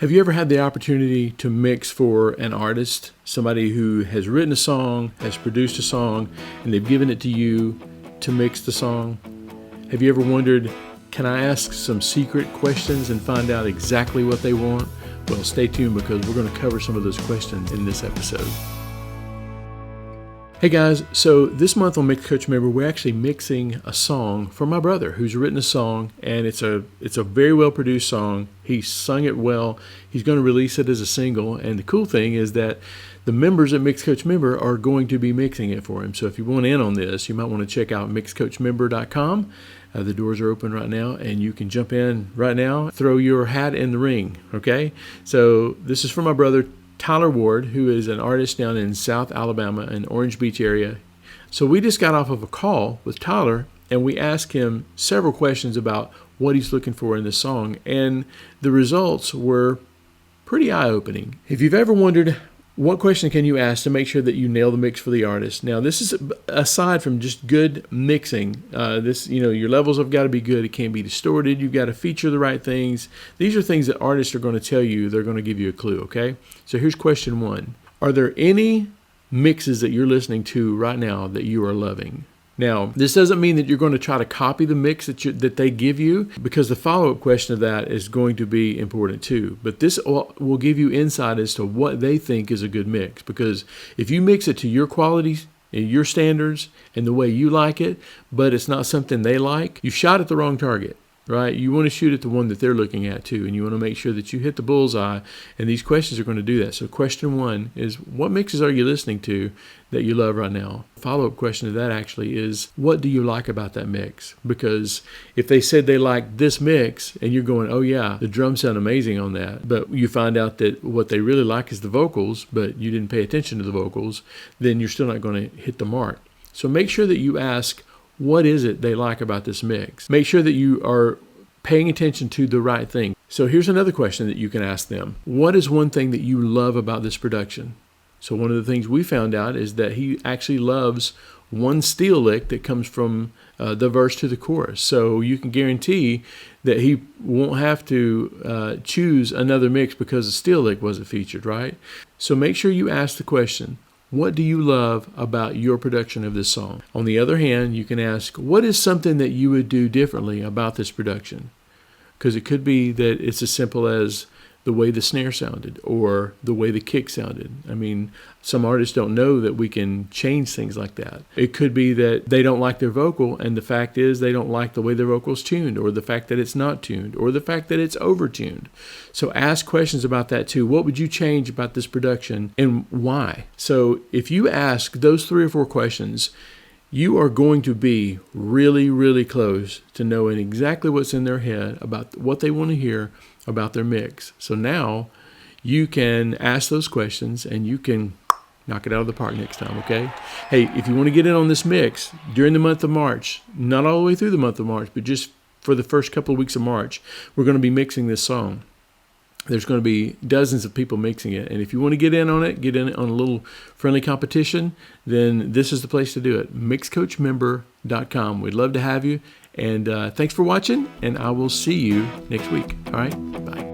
Have you ever had the opportunity to mix for an artist, somebody who has written a song, has produced a song, and they've given it to you to mix the song? Have you ever wondered, can I ask some secret questions and find out exactly what they want? Well, stay tuned because we're going to cover some of those questions in this episode. Hey guys, so this month on MixCoach Member, we're actually mixing a song for my brother who's written a song, and it's a very well produced song. He's sung it well. He's going to release it as a single, and the cool thing is that the members at MixCoach Member are going to be mixing it for him. So if you want in on this, you might want to check out MixCoachMember.com. The doors are open right now, and you can jump in right now, throw your hat in the ring, okay? So this is for my brother, Tyler Ward, who is an artist down in South Alabama in Orange Beach area. So we just got off of a call with Tyler, and we asked him several questions about what he's looking for in this song, and the results were pretty eye-opening. If you've ever wondered what question can you ask to make sure that you nail the mix for the artist? Now, this is aside from just good mixing. Your levels have got to be good. It can't be distorted. You've got to feature the right things. These are things that artists are going to tell you. They're going to give you a clue, okay? So here's question one. Are there any mixes that you're listening to right now that you are loving? Now, this doesn't mean that you're going to try to copy the mix that they give you, because the follow-up question of that is going to be important too. But this will give you insight as to what they think is a good mix, because if you mix it to your qualities and your standards and the way you like it, but it's not something they like, you shot at the wrong target. Right? You want to shoot at the one that they're looking at too, and you want to make sure that you hit the bullseye, and these questions are going to do that. So question one is, what mixes are you listening to that you love right now? Follow-up question to that actually is, what do you like about that mix? Because if they said they like this mix, and you're going, oh yeah, the drums sound amazing on that, but you find out that what they really like is the vocals, but you didn't pay attention to the vocals, then you're still not going to hit the mark. So make sure that you ask, what is it they like about this mix? Make sure that you are paying attention to the right thing. So here's another question that you can ask them. What is one thing that you love about this production? So one of the things we found out is that he actually loves one steel lick that comes from the verse to the chorus. So you can guarantee that he won't have to choose another mix because the steel lick wasn't featured, right? So make sure you ask the question, what do you love about your production of this song? On the other hand, you can ask, what is something that you would do differently about this production? Because it could be that it's as simple as the way the snare sounded or the way the kick sounded. I mean, some artists don't know that we can change things like that. It could be that they don't like their vocal, and the fact is they don't like the way their vocal's tuned, or the fact that it's not tuned, or the fact that it's over-tuned. So ask questions about that too. What would you change about this production, and why? So if you ask those 3 or 4 questions, you are going to be really, really close to knowing exactly what's in their head about what they want to hear about their mix. So now you can ask those questions and you can knock it out of the park next time, okay? Hey, if you want to get in on this mix during the month of March, not all the way through the month of March, but just for the first couple of weeks of March, we're going to be mixing this song. There's going to be dozens of people mixing it. And if you want to get in on a little friendly competition, then this is the place to do it. MixCoachMember.com. We'd love to have you. And thanks for watching, and I will see you next week. All right? Bye.